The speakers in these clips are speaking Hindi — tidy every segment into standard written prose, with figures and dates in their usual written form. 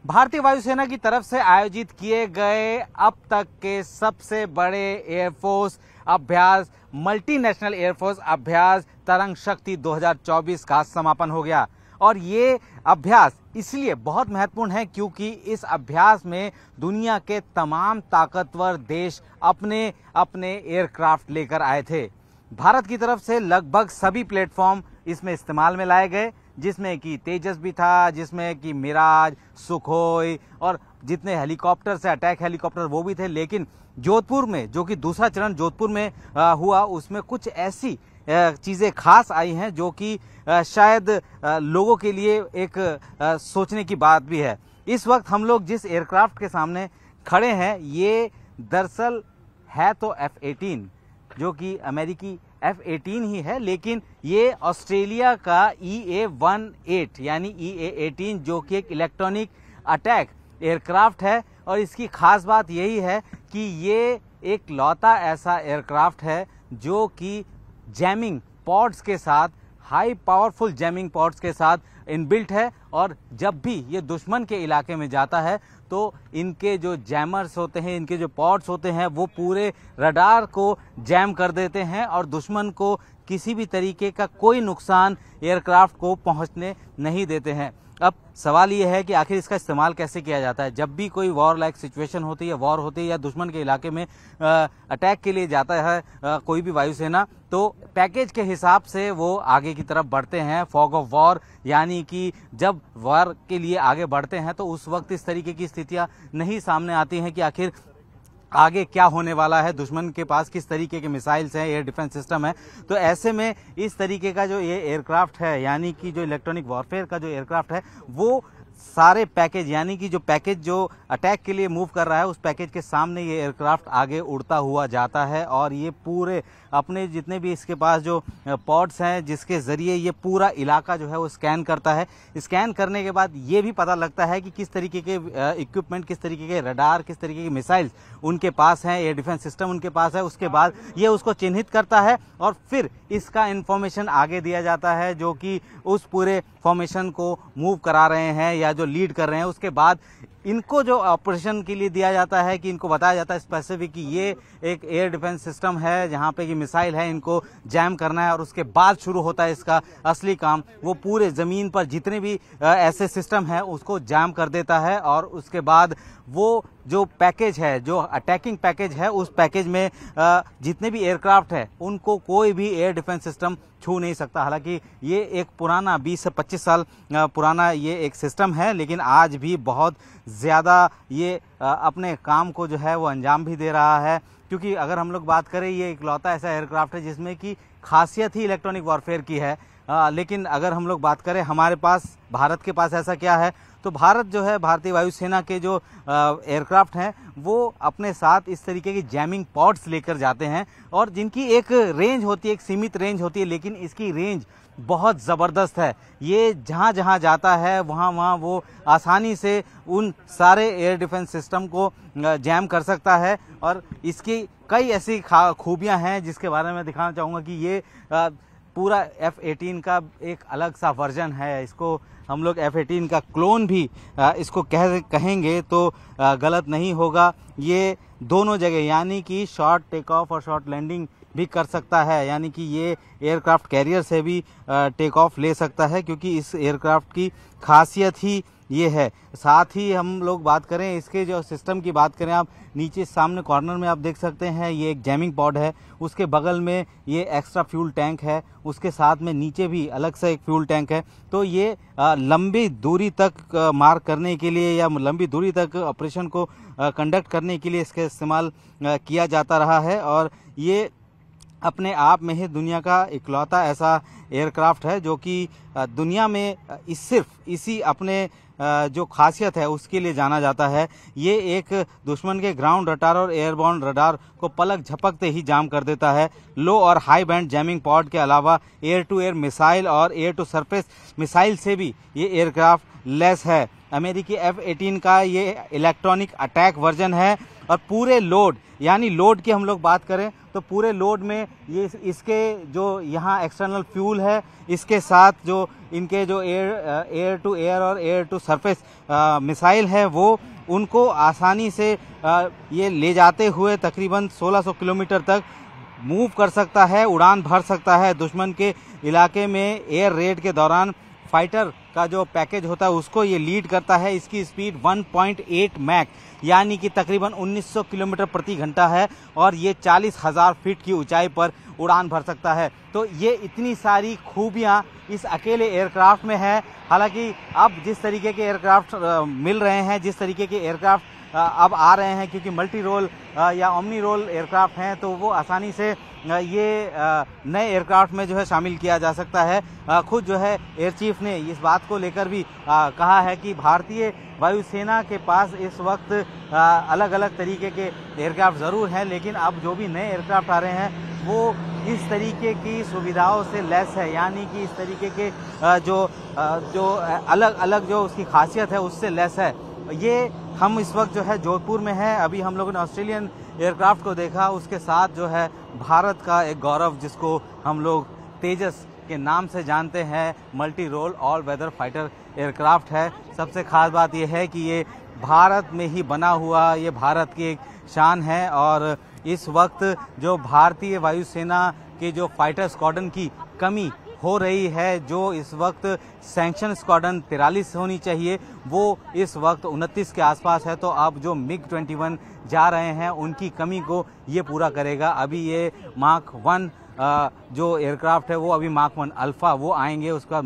भारतीय वायुसेना की तरफ से आयोजित किए गए अब तक के सबसे बड़े एयरफोर्स अभ्यास मल्टीनेशनल एयरफोर्स अभ्यास तरंग शक्ति 2024 का समापन हो गया। और ये अभ्यास इसलिए बहुत महत्वपूर्ण है क्योंकि इस अभ्यास में दुनिया के तमाम ताकतवर देश अपने अपने एयरक्राफ्ट लेकर आए थे। भारत की तरफ से लगभग सभी प्लेटफॉर्म इसमें इस्तेमाल में लाए गए, जिसमें कि तेजस भी था, जिसमें कि मिराज, सुखोई और जितने हेलीकॉप्टर से अटैक हेलीकॉप्टर वो भी थे। लेकिन जोधपुर में, जो कि दूसरा चरण जोधपुर में हुआ, उसमें कुछ ऐसी चीज़ें खास आई हैं जो कि शायद लोगों के लिए एक सोचने की बात भी है। इस वक्त हम लोग जिस एयरक्राफ्ट के सामने खड़े हैं, ये दरअसल है तो F-18, जो कि अमेरिकी F-18 ही है, लेकिन ये ऑस्ट्रेलिया का EA-18 यानी EA-18 जो कि एक इलेक्ट्रॉनिक अटैक एयरक्राफ्ट है। और इसकी खास बात यही है कि ये एक लौता ऐसा एयरक्राफ्ट है जो कि जैमिंग पॉड्स के साथ, हाई पावरफुल जैमिंग पॉड्स के साथ इनबिल्ट है। और जब भी ये दुश्मन के इलाके में जाता है तो इनके जो जैमर्स होते हैं, इनके जो पॉड्स होते हैं, वो पूरे रडार को जैम कर देते हैं और दुश्मन को किसी भी तरीके का कोई नुकसान एयरक्राफ्ट को पहुंचने नहीं देते हैं। अब सवाल ये है कि आखिर इसका इस्तेमाल कैसे किया जाता है। जब भी कोई वॉर लाइक सिचुएशन होती है, वॉर होती है या दुश्मन के इलाके में अटैक के लिए जाता है कोई भी वायुसेना, तो पैकेज के हिसाब से वो आगे की तरफ बढ़ते हैं। फॉग ऑफ वॉर यानी कि जब वॉर के लिए आगे बढ़ते हैं तो उस वक्त इस तरीके की स्थितियां नहीं सामने आती हैं कि आखिर आगे क्या होने वाला है, दुश्मन के पास किस तरीके के मिसाइल्स हैं, एयर डिफेंस सिस्टम है। तो ऐसे में इस तरीके का जो ये एयरक्राफ्ट है, यानी कि जो इलेक्ट्रॉनिक वॉरफेयर का जो एयरक्राफ्ट है, वो सारे पैकेज, यानी कि जो पैकेज जो अटैक के लिए मूव कर रहा है, उस पैकेज के सामने ये एयरक्राफ्ट आगे उड़ता हुआ जाता है। और ये पूरे अपने जितने भी इसके पास जो पॉड्स हैं, जिसके जरिए ये पूरा इलाका जो है वो स्कैन करता है। स्कैन करने के बाद ये भी पता लगता है कि किस तरीके के इक्विपमेंट, किस तरीके के रडार, किस तरीके के मिसाइल्स उनके पास हैं, एयर डिफेंस सिस्टम उनके पास है। उसके बाद ये उसको चिन्हित करता है और फिर इसका इंफॉर्मेशन आगे दिया जाता है, जो कि उस पूरे फॉर्मेशन को मूव करा रहे हैं या जो लीड कर रहे हैं। उसके बाद इनको जो ऑपरेशन के लिए दिया जाता है कि इनको बताया जाता है स्पेसिफिक कि ये एक एयर डिफेंस सिस्टम है जहां पे कि मिसाइल है, इनको जैम करना है। और उसके बाद शुरू होता है इसका असली काम। वो पूरे जमीन पर जितने भी ऐसे सिस्टम है उसको जैम कर देता है। और उसके बाद वो जो पैकेज है, जो अटैकिंग पैकेज है, उस पैकेज में जितने भी एयरक्राफ्ट है उनको कोई भी एयर डिफेंस सिस्टम छू नहीं सकता। हालांकि ये एक पुराना 20 से 25 साल पुराना ये एक सिस्टम है, लेकिन आज भी बहुत ज़्यादा ये अपने काम को जो है वो अंजाम भी दे रहा है। क्योंकि अगर हम लोग बात करें, ये इकलौता ऐसा एयरक्राफ्ट है जिसमें कि खासियत ही इलेक्ट्रॉनिक वॉरफेयर की है। लेकिन अगर हम लोग बात करें हमारे पास, भारत के पास ऐसा क्या है, तो भारत जो है, भारतीय वायुसेना के जो एयरक्राफ्ट हैं वो अपने साथ इस तरीके की जैमिंग पॉड्स लेकर जाते हैं। और जिनकी एक रेंज होती है, एक सीमित रेंज होती है, लेकिन इसकी रेंज बहुत ज़बरदस्त है। ये जहाँ जहाँ जाता है वहाँ वहाँ वो आसानी से उन सारे एयर डिफेंस सिस्टम को जैम कर सकता है। और इसकी कई ऐसी खूबियाँ हैं जिसके बारे में दिखाना चाहूँगा कि ये पूरा F-18 का एक अलग सा वर्जन है। इसको हम लोग F-18 का क्लोन भी इसको कहेंगे तो गलत नहीं होगा। ये दोनों जगह, यानी कि शॉर्ट टेक ऑफ और शॉर्ट लैंडिंग भी कर सकता है, यानी कि ये एयरक्राफ्ट कैरियर से भी टेक ऑफ ले सकता है, क्योंकि इस एयरक्राफ्ट की खासियत ही ये है। साथ ही हम लोग बात करें इसके जो सिस्टम की बात करें, आप नीचे सामने कॉर्नर में आप देख सकते हैं ये एक जैमिंग पॉड है। उसके बगल में ये एक्स्ट्रा फ्यूल टैंक है। उसके साथ में नीचे भी अलग से एक फ्यूल टैंक है। तो ये लंबी दूरी तक मार करने के लिए या लंबी दूरी तक ऑपरेशन को कंडक्ट करने के लिए इसका इस्तेमाल किया जाता रहा है। और ये अपने आप में ही दुनिया का इकलौता ऐसा एयरक्राफ्ट है जो कि दुनिया में सिर्फ इसी अपने जो खासियत है उसके लिए जाना जाता है। ये एक दुश्मन के ग्राउंड रडार और एयरबॉर्न रडार को पलक झपकते ही जाम कर देता है। लो और हाई बैंड जैमिंग पॉड के अलावा एयर टू एयर मिसाइल और एयर टू सरफेस मिसाइल से भी ये एयरक्राफ्ट लेस है। अमेरिकी F-18 का ये इलेक्ट्रॉनिक अटैक वर्जन है और पूरे लोड यानी लोड की हम लोग बात करें तो पूरे लोड में ये इसके जो यहाँ एक्सटर्नल फ्यूल है, इसके साथ जो इनके जो एयर टू एयर और एयर टू सरफेस मिसाइल है वो उनको आसानी से ये ले जाते हुए तकरीबन 1600 किलोमीटर तक मूव कर सकता है, उड़ान भर सकता है। दुश्मन के इलाके में एयर रेड के दौरान फाइटर का जो पैकेज होता है उसको ये लीड करता है। इसकी स्पीड 1.8 मैक यानी कि तकरीबन 1900 किलोमीटर प्रति घंटा है और ये 40,000 फीट की ऊंचाई पर उड़ान भर सकता है। तो ये इतनी सारी खूबियां इस अकेले एयरक्राफ्ट में है। हालांकि अब जिस तरीके के एयरक्राफ्ट मिल रहे हैं, जिस तरीके के एयरक्राफ्ट अब आ रहे हैं, क्योंकि मल्टी रोल या ओमनी रोल एयरक्राफ्ट हैं, तो वो आसानी से ये नए एयरक्राफ्ट में जो है शामिल किया जा सकता है। खुद जो है एयर चीफ ने इस बात को लेकर भी कहा है कि भारतीय वायुसेना के पास इस वक्त अलग अलग तरीके के एयरक्राफ्ट ज़रूर हैं, लेकिन अब जो भी नए एयरक्राफ्ट आ रहे हैं वो इस तरीके की सुविधाओं से लेस है, यानी कि इस तरीके के जो अलग अलग जो उसकी खासियत है उससे लेस है। ये हम इस वक्त जो है जोधपुर में है। अभी हम लोगों ने ऑस्ट्रेलियन एयरक्राफ्ट को देखा, उसके साथ जो है भारत का एक गौरव जिसको हम लोग तेजस के नाम से जानते हैं, multi role all weather fighter aircraft है। सबसे खास बात यह है कि ये भारत में ही बना हुआ, ये भारत की एक शान है। और इस वक्त जो भारतीय वायुसेना के जो फाइटर स्क्वाड्रन की कमी हो रही है, जो इस वक्त सैंक्शन स्क्वाड्रन 43 होनी चाहिए, वो इस वक्त 29 के आसपास है। तो अब जो मिग 21 जा रहे हैं उनकी कमी को ये पूरा करेगा। अभी ये मार्क 1 जो एयरक्राफ्ट है वो अभी मार्क 1 अल्फा वो आएंगे, उसके बाद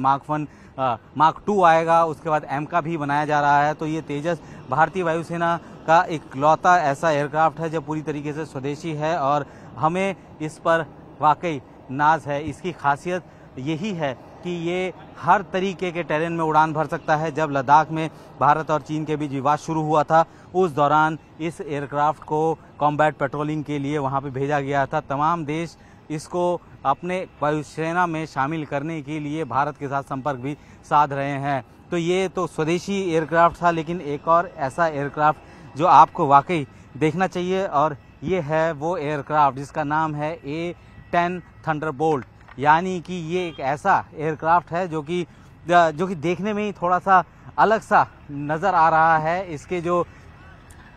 मार्क 2 आएगा, उसके बाद एम का भी बनाया जा रहा है। तो ये तेजस भारतीय वायुसेना का इकलौता ऐसा एयरक्राफ्ट है जो पूरी तरीके से स्वदेशी है और हमें इस पर वाकई नाज है। इसकी खासियत यही है कि ये हर तरीके के टेरेन में उड़ान भर सकता है। जब लद्दाख में भारत और चीन के बीच विवाद शुरू हुआ था उस दौरान इस एयरक्राफ्ट को कॉम्बैट पेट्रोलिंग के लिए वहाँ पे भेजा गया था। तमाम देश इसको अपने वायुसेना में शामिल करने के लिए भारत के साथ संपर्क भी साध रहे हैं। तो ये तो स्वदेशी एयरक्राफ्ट था, लेकिन एक और ऐसा एयरक्राफ्ट जो आपको वाकई देखना चाहिए और ये है वो एयरक्राफ्ट जिसका नाम है A-10 थंडरबोल्ट। यानी कि ये एक ऐसा एयरक्राफ्ट है जो कि देखने में ही थोड़ा सा अलग सा नज़र आ रहा है। इसके जो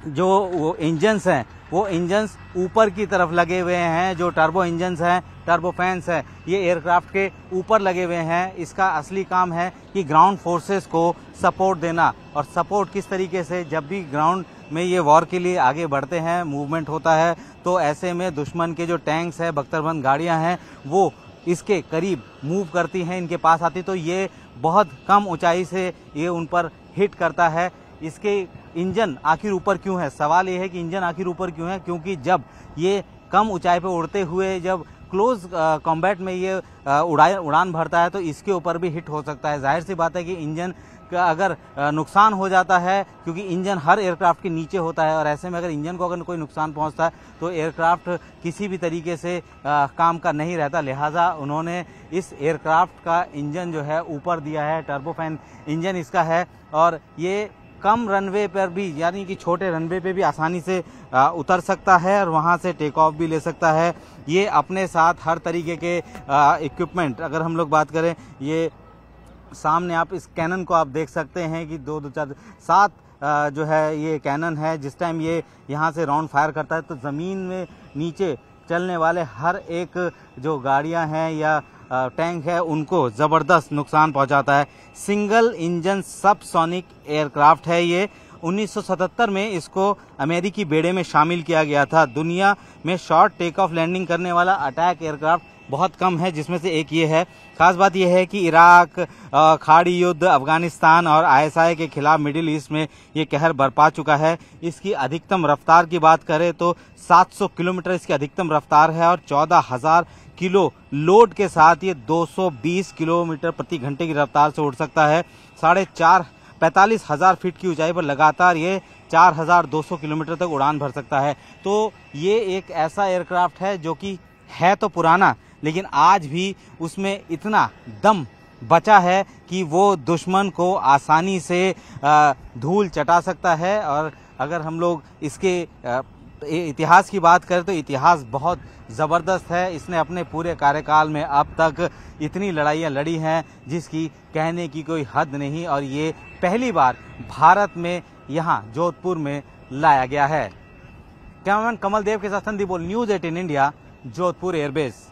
वो इंजन्स हैं वो इंजन्स ऊपर की तरफ लगे हुए हैं। जो टर्बो इंजन्स हैं, टर्बो फैंस हैं, ये एयरक्राफ्ट के ऊपर लगे हुए हैं। इसका असली काम है कि ग्राउंड फोर्सेस को सपोर्ट देना। और सपोर्ट किस तरीके से, जब भी ग्राउंड में ये वॉर के लिए आगे बढ़ते हैं, मूवमेंट होता है, तो ऐसे में दुश्मन के जो टैंक्स हैं, बख्तरबंद गाड़ियां हैं, वो इसके करीब मूव करती हैं, इनके पास आती, तो ये बहुत कम ऊंचाई से ये उन पर हिट करता है। इसके इंजन आखिर ऊपर क्यों है? सवाल ये है कि इंजन आखिर ऊपर क्यों है, क्योंकि जब ये कम ऊंचाई पर उड़ते हुए जब क्लोज कॉम्बैट में ये उड़ान भरता है तो इसके ऊपर भी हिट हो सकता है। जाहिर सी बात है कि इंजन का अगर नुकसान हो जाता है, क्योंकि इंजन हर एयरक्राफ्ट के नीचे होता है और ऐसे में अगर इंजन को अगर कोई नुकसान पहुंचता है तो एयरक्राफ्ट किसी भी तरीके से काम का नहीं रहता। लिहाजा उन्होंने इस एयरक्राफ्ट का इंजन जो है ऊपर दिया है, टर्बोफैन इंजन इसका है और ये कम रनवे पर भी, यानी कि छोटे रनवे पे भी आसानी से उतर सकता है और वहाँ से टेक ऑफ भी ले सकता है। ये अपने साथ हर तरीके के इक्विपमेंट, अगर हम लोग बात करें, ये सामने आप इस कैनन को आप देख सकते हैं कि 2, 4, 7 जो है ये कैनन है। जिस टाइम ये यहाँ से राउंड फायर करता है तो ज़मीन में नीचे चलने वाले हर एक जो गाड़ियाँ हैं या टैंक है उनको ज़बरदस्त नुकसान पहुंचाता है। सिंगल इंजन सबसोनिक एयरक्राफ्ट है ये। 1977 में इसको अमेरिकी बेड़े में शामिल किया गया था। दुनिया में शॉर्ट टेक ऑफ लैंडिंग करने वाला अटैक एयरक्राफ्ट बहुत कम है, जिसमें से एक ये है। खास बात यह है कि इराक, खाड़ी युद्ध, अफगानिस्तान और ISI के खिलाफ मिडिल ईस्ट में ये कहर बरपा चुका है। इसकी अधिकतम रफ्तार की बात करें तो 700 किलोमीटर इसकी अधिकतम रफ्तार है और 14,000 किलो लोड के साथ ये 220 किलोमीटर प्रति घंटे की रफ्तार से उड़ सकता है। 45,000 फीट की ऊंचाई पर लगातार ये 4,200 किलोमीटर तक उड़ान भर सकता है। तो ये एक ऐसा एयरक्राफ्ट है जो कि है तो पुराना, लेकिन आज भी उसमें इतना दम बचा है कि वो दुश्मन को आसानी से धूल चटा सकता है। और अगर हम लोग इसके इतिहास की बात करें तो इतिहास बहुत ज़बरदस्त है। इसने अपने पूरे कार्यकाल में अब तक इतनी लड़ाइयाँ लड़ी हैं जिसकी कहने की कोई हद नहीं, और ये पहली बार भारत में यहाँ जोधपुर में लाया गया है। कैमरामैन कमल देव के साथ संदीप बोल, न्यूज़ 18 इंडिया, जोधपुर एयरबेस।